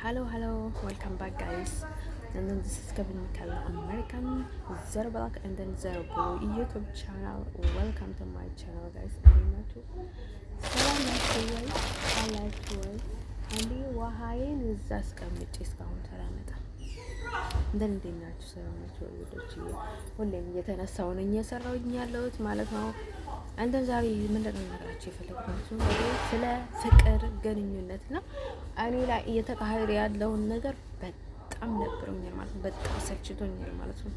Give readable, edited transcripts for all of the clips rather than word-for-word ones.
Hello, welcome back, guys. And then this is Kevin Mikal, American Zero Black and then Zero Blue YouTube channel. Welcome to my channel, guys. ሰላም ናችሁ ወይ? አላችሁ ወይ? አንዴ ውሃዬን እዛ አስቀምጬ እስካሁን ተላመጣ እንዴት ናችሁ? ሰላም ናችሁ ወዶች? ሁሌም እየተነሳው ነኝ እየሰራሁኝ ያለሁት ማለት ነው። አንተ ዛሬ ምንድነው ነገራችሁ የፈለግኩት ስለ ፍቅር ግንኙነትና እኔ ላይ እየተካሄደ ያለውን ነገር በጣም ነግሮኛል ማለት ነው። በጣም ሰልችቶኛል ማለት ነው።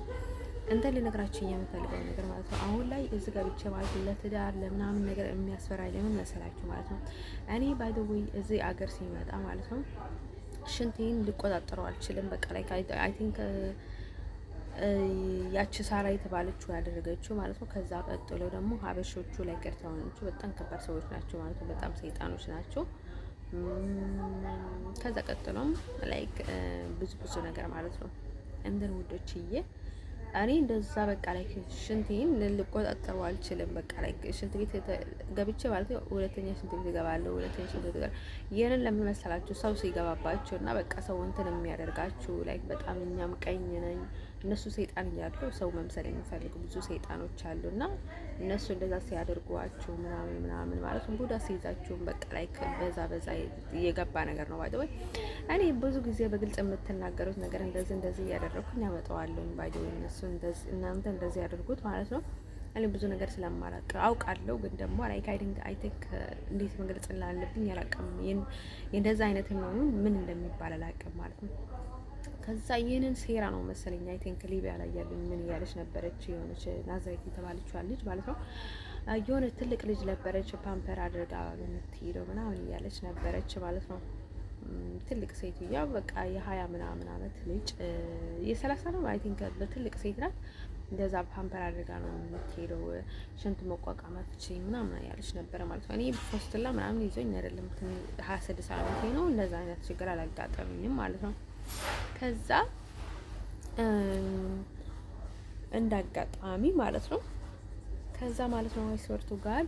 እንተ ልነግራችሁ የምፈልገው ነገር ማለት ነው። አሁን ላይ እዚህ ጋር ብቻ ማለት ለትዳር ለምናምን ነገር የሚያስፈራኝ ለምን መሰላችሁ ማለት ነው። እኔ ባይ ዘ ዌይ እዚህ አገር ሲመጣ ማለት ነው ሽንቴን ልቆጣጠረው አልችልም። በቃ ላይ አይ ቲንክ ያቺ ሳራ የተባለችው ያደረገችው ማለት ነው። ከዛ ቀጥሎ ደግሞ ሀበሾቹ ላይ ቀርተውናቸው በጣም ከባድ ሰዎች ናቸው ማለት ነው። በጣም ሰይጣኖች ናቸው። ከዛ ቀጥሎም ላይክ ብዙ ነገር ማለት ነው። እንደን ውዶችዬ እኔ እንደዛ በቃ ላይ ሽንቴን ልቆጣጠረው አልችልም። በቃ ላይ ሽንት ቤት ገብቼ ማለት ነው ሁለተኛ ሽንት ቤት እገባለሁ። ሁለተኛ ሽንት ቤት ይሄንን ለምን መሰላችሁ? ሰው ሲገባባችሁና በቃ ሰው እንትን የሚያደርጋችሁ ላይ በጣም እኛም ቀኝ ነኝ እነሱ ሰይጣን እያሉ ሰው መምሰል የሚፈልጉ ብዙ ሰይጣኖች አሉና እነሱ እንደዛ ሲያደርጓችሁ ምናምን ማለት ነው ቡዳ ሲይዛችሁም በቃ ላይ በዛ የገባ ነገር ነው ባይደው። እኔ ብዙ ጊዜ በግልጽ የምትናገሩት ነገር እንደዚህ እያደረኩኝ ያመጣዋለሁ ባይደው። እነሱ እናንተ እንደዚህ ያደርጉት ማለት ነው። እኔ ብዙ ነገር ስለማላውቅ አውቃለሁ፣ ግን ደግሞ አይ ቲንክ እንዴት መግለጽ እንዳለብኝ አላውቅም። እንደዛ አይነት ምን እንደሚባል አላውቅም ማለት ነው። ከዛ ይሄንን ሴራ ነው መሰለኝ አይ ቲንክ ሊቢያ ላይ ያለኝ ምን እያለች ነበረች የሆነች ናዝሬት የተባለችው ልጅ ማለት ነው። የሆነ ትልቅ ልጅ ነበረች ፓምፐር አድርጋ የምትሄደው ምናምን እያለች ነበረች ማለት ነው። ትልቅ ሴትዮ በቃ የ20 ምናምን አመት ልጅ የ30 ነው አይ ቲንክ በትልቅ ሴት ናት። እንደዛ ፓምፐር አድርጋ ነው የምትሄደው ሽንት መቋቋም አትችልም ምናምን ያለች ነበረ ማለት ነው። እኔ ፖስትላ ምናምን ይዞኝ አይደለም 26 አመቴ ነው። እንደዛ አይነት ችግር አላጋጠመኝም ማለት ነው። ከዛ እንዳጋጣሚ ማለት ነው ከዛ ማለት ነው ወይስወርቱ ጋር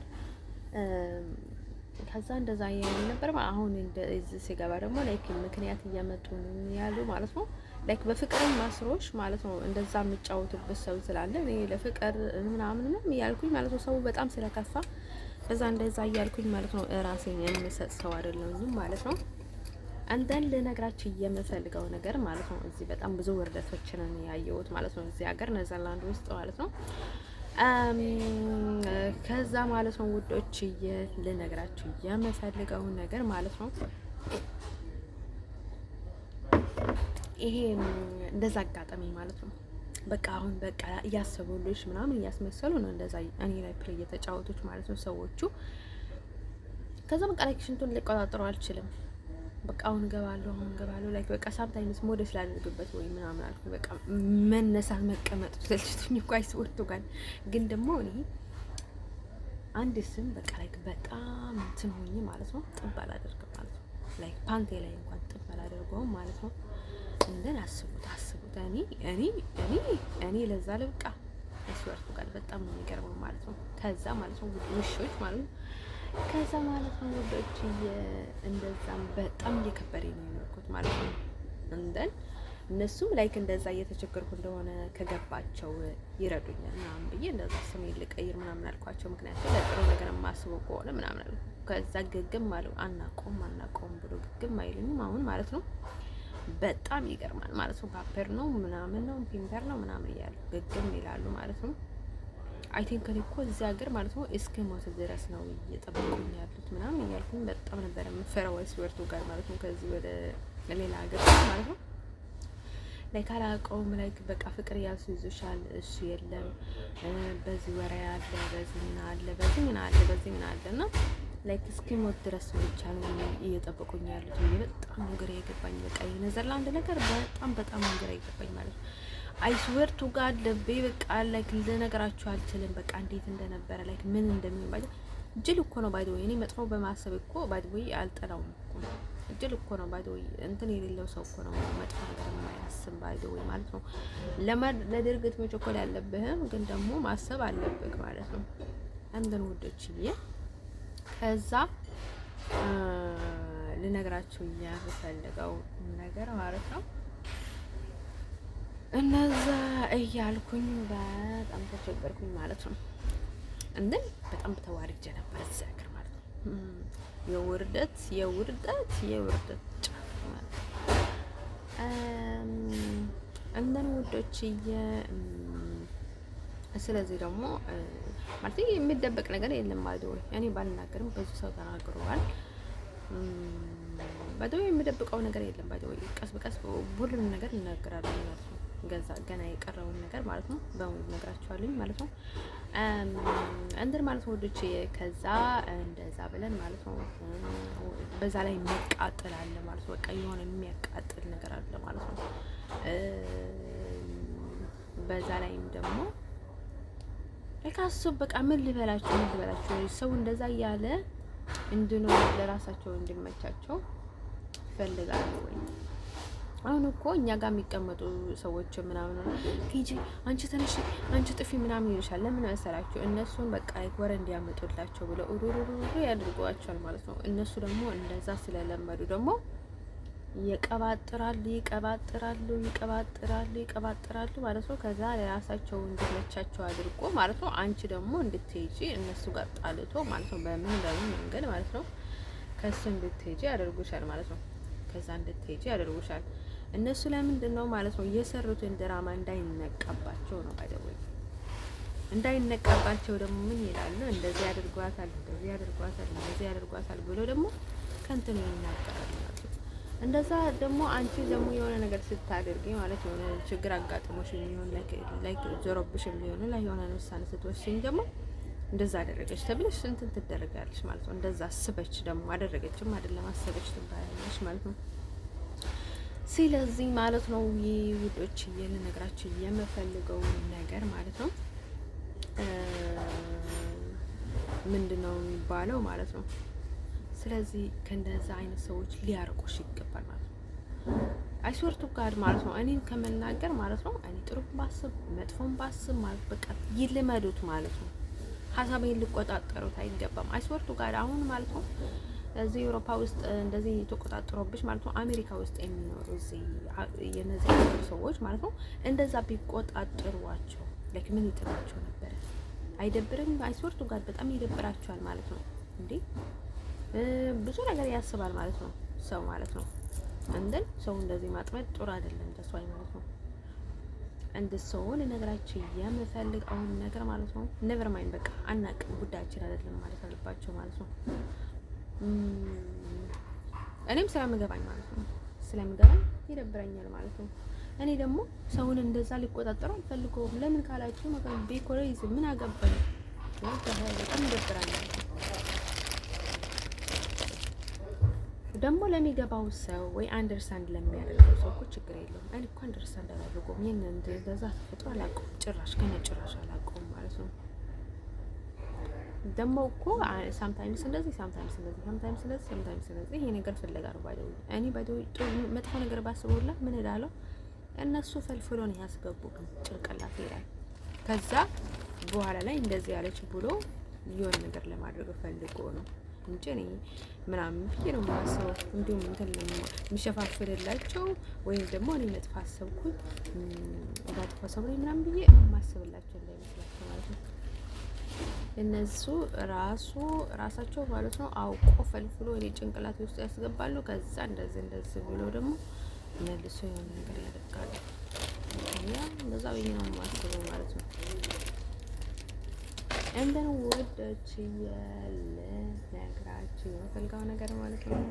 ከዛ እንደዛ ያየኝ ነበር። አሁን እንደዚህ ሲገባ ደግሞ ላይክ ምክንያት እያመጡ ያሉ ማለት ነው። ላይክ በፍቅርም ማስሮሽ ማለት ነው እንደዛ የምጫወቱበት ሰው ስላለ እኔ ለፍቅር ምናምን ያልኩኝ ማለት ነው። ሰው በጣም ስለከፋ በዛ እንደዛ እያልኩኝ ማለት ነው ራሴን የምሰጥ ሰው አይደለሁም ማለት ነው። አንተን ልነግራችሁ የምፈልገው ነገር ማለት ነው እዚህ በጣም ብዙ ውርደቶችን ያየሁት ማለት ነው እዚህ ሀገር ኔዘርላንድ ውስጥ ማለት ነው። ከዛ ማለት ነው ውዶች ልነግራችሁ የምፈልገው ነገር ማለት ነው ይሄ እንደዛ አጋጣሚ ማለት ነው። በቃ አሁን በቃ እያሰቡልሽ ምናምን እያስመሰሉ ነው እንደዛ እኔ ላይ ፕሌይ እየተጫወቱት ማለት ነው ሰዎቹ። ከዛ በቃ ላይ ሽንቱን ልቆጣጠረው አልችልም። በቃ አሁን ገባለሁ ላይክ በቃ ሳምታይምስ ሞዴስ ላደርግበት ወይ ምናምን አልኩ። በቃ መነሳት መቀመጥ ስለችቱኝ እኮ አይስወርቱ ጋር ግን ደግሞ እኔ አንድ ስም በቃ ላይክ በጣም እንትን ሆኜ ማለት ነው ጥብ አላደርግም ማለት ነው። ላይክ ፓንቴ ላይ እንኳን ጥብ አላደርገውም ማለት ነው። እንደን አስቡት እኔ ለዛ ልብቃ አይስወርቱ ጋር በጣም ነው የሚገርመው ማለት ነው። ከዛ ማለት ነው ውሾች ማለት ነው ከዛ ማለት ነው ወዶች እንደዛም በጣም እየከበደኝ ነው የኖርኩት ማለት ነው። እንደን እነሱም ላይክ እንደዛ እየተቸገርኩ እንደሆነ ከገባቸው ይረዱኛል ምናምን ብዬ እንደዛ ስሜን ልቀይር ምናምን አልኳቸው። ምክንያቱም ለጥሩ ነገር የማስበው ከሆነ ምናምን አልኩ። ከዛ ግግም አለው አናቆም ብሎ ግግም አይሉኝም አሁን ማለት ነው። በጣም ይገርማል ማለት ነው። ፓፐር ነው ምናምን ነው ፒምፐር ነው ምናምን እያሉ ግግም ይላሉ ማለት ነው። አይ ቲንክ እኮ እዚህ ሀገር ማለት ነው እስከ ሞት ድረስ ነው እየጠበቁኝ ያሉት ምናምን እያልኩኝ በጣም ነበር የምፈራው ወይስወርቱ ጋር ማለት ነው። ከዚህ ወደ ሌላ ሀገር ማለት ነው ላይ ካላቀውም ላይ በቃ ፍቅር ያስይዙሻል። እሱ የለም በዚህ ወሬ አለ በዚህ ምን አለ እና ላይክ እስከ ሞት ድረስ ብቻ ነው እየጠበቁኝ ያሉት። በጣም ግራ የገባኝ በቃ የኔዘርላንድ ነገር በጣም ግራ የገባኝ ማለት ነው። አይስወር ቱ ጋድ ለቤ በቃ ላይክ ልነግራችሁ አልችልም። በቃ እንዴት እንደነበረ ላይክ ምን እንደሚባል ጅል እኮ ነው ባይ ዘ ወይ። እኔ መጥፎ በማሰብ እኮ ባይ ዘ ወይ አልጠላውም እኮ ጅል እኮ ነው ባይ ዘ ወይ። እንትን የሌለው ሰው እኮ ነው መጥፎ ነገር የማያስብ ባይ ዘ ወይ ማለት ነው። ለድርግት መቸኮል ያለብህም ግን ደግሞ ማሰብ አለብህ ማለት ነው። እንደን ውዶችዬ ከዛ ልነግራችሁ የምፈልገው ነገር ማለት ነው። እነዛ እያልኩኝ በጣም ተቸገርኩኝ ማለት ነው። እንደን በጣም ተዋርጄ ነበር እዚህ ሀገር ማለት ነው። የውርደት ጫፍ ማለት ነው። እንደን ውዶችዬ፣ ስለዚህ ደግሞ ማለት የሚደበቅ ነገር የለም ማለት ነው። እኔ ባልናገርም ብዙ ሰው ተናግረዋል። ባይደው የሚደብቀው ነገር የለም። ባይደው ቀስ በቀስ ሁሉንም ነገር እናገራለን ማለት ነው። ገና የቀረውን ነገር ማለት ነው በሙሉ ነግራችኋለሁ ማለት ነው። እንትን ማለት ወዶች ከዛ እንደዛ ብለን ማለት ነው። በዛ ላይ የሚያቃጥል አለ ማለት ነው። በቃ የሆነ የሚያቃጥል ነገር አለ ማለት ነው። በዛ ላይም ደግሞ ለካሱ በቃ ምን ልበላችሁ ሰው እንደዛ እያለ እንድኖር ለራሳቸው እንዲመቻቸው ይፈልጋሉ ወይ? አሁን እኮ እኛ ጋር የሚቀመጡ ሰዎች ምናምን ሂጂ አንቺ ተነሽ አንቺ ጥፊ ምናምን ይልሻል። ለምን መሰላችሁ? እነሱን በቃ ወረ እንዲያመጡላቸው ብለው ሩሩሩ ያድርጓቸዋል ማለት ነው። እነሱ ደግሞ እንደዛ ስለለመዱ ደግሞ ይቀባጥራሉ ማለት ነው። ከዛ ለራሳቸው እንዲመቻቸው አድርጎ ማለት ነው። አንቺ ደግሞ እንድትሄጂ እነሱ ጋር ጣልቶ ማለት ነው። በምን መንገድ ማለት ነው ከሱ እንድትሄጂ ያደርጉሻል ማለት ነው። ከዛ እንድትሄጂ ያደርጉሻል። እነሱ ለምንድን ነው ማለት ነው የሰሩትን ድራማ እንዳይነቀባቸው ነው። ባይደውይ እንዳይነቀባቸው ደግሞ ምን ይላሉ? እንደዚህ ያደርጓታል ብሎ ደግሞ ከንትን ይናገራሉ ማለት ነው። እንደዛ ደግሞ አንቺ ደግሞ የሆነ ነገር ስታደርጊ ማለት የሆነ ችግር አጋጥሞሽ የሚሆን ላይክ ዞሮብሽም ሊሆን ላይ የሆነ ውሳኔ ስትወስኝ ደግሞ እንደዛ አደረገች ተብለሽ እንትን ትደረጋለሽ ማለት ነው። እንደዛ አስበች ደግሞ አደረገችም አይደለም አስበች ትባያለሽ ማለት ነው። ስለዚህ ማለት ነው ውዶች ልነግራችሁ የምፈልገው ነገር ማለት ነው ምንድነው የሚባለው ማለት ነው። ስለዚህ ከእንደዛ አይነት ሰዎች ሊያርቁሽ ይገባል ማለት ነው። አይስወርቱ ጋር ማለት ነው። እኔን ከመናገር ማለት ነው እኔ ጥሩ ባስብ መጥፎን ባስብ ማለት በቃ ይልመዱት ማለት ነው። ሀሳቤን ሊቆጣጠሩት አይገባም። አይስወርቱ ጋር አሁን ማለት ነው እዚህ አውሮፓ ውስጥ እንደዚህ ተቆጣጥሮብሽ ማለት ነው። አሜሪካ ውስጥ የሚኖሩ እዚህ የነዚህ ሰዎች ማለት ነው እንደዛ ቢቆጣጠሯቸው ለክ ምን ይጥራቸው ነበር? አይደብርም? አይስወርቱ ጋር በጣም ይደብራቸዋል ማለት ነው። እንዴ ብዙ ነገር ያስባል ማለት ነው ሰው ማለት ነው። እንደን ሰው እንደዚህ ማጥመድ ጥሩ አይደለም ተስዋይ ማለት ነው። እንደ ሰው ልነግራችሁ የምፈልግ አሁን ነገር ማለት ነው ኔቨር ማይንድ በቃ አናውቅም ጉዳያችን አይደለም ማለት አለባቸው ማለት ነው። እኔም ስለምገባኝ ማለት ነው ስለምገባኝ ይደብረኛል ማለት ነው። እኔ ደግሞ ሰውን እንደዛ ሊቆጣጠሩ አልፈልገውም። ለምን ካላችሁ ማለት ነው ቤኮሬዝ ምን አገባኝ በጣም ይደብራል። ደግሞ ለሚገባው ሰው ወይ አንደርስታንድ ለሚያደርገው ሰው እኮ ችግር የለውም። እኔ እኮ አንደርስታንድ አላደርገውም ይሄን እንደዛ ተፈጥሮ አላውቀውም ጭራሽ ጭራሽ አላውቀውም ማለት ነው። ደግሞ እኮ ሳምታይምስ እንደዚህ ይሄ ነገር ፍለጋ ነው ባይደው እኔ ባይደው መጥፎ ነገር ባስበውላ ምን እላለሁ እነሱ ፈልፍሎ ነው ያስገቡኝ ጭንቅላት ይላል። ከዛ በኋላ ላይ እንደዚህ ያለች ብሎ የሆነ ነገር ለማድረግ ፈልጎ ነው እንጂ እኔ ምናምን ብዬ ነው የማስበው። እንዲሁም እንትን የሚሸፋፍልላቸው ወይም ደግሞ እኔ መጥፎ አሰብኩኝ ባጥፎ ሰብሬ ምናምን ብዬ የማስብላቸው እንዳይመስላቸው ማለት ነው። እነሱ ራሳቸው ማለት ነው አውቆ ፈልፍሎ እኔ ጭንቅላት ውስጥ ያስገባሉ። ከዛ እንደዚህ ብሎ ደግሞ መልሶ የሆነ ነገር ያደርጋሉ። ያ እንደዛ ብዬ ነው የማስበው ማለት ነው። እንደን ወደች ያለ ነግራችሁ የምፈልገው ነገር ማለት ነው።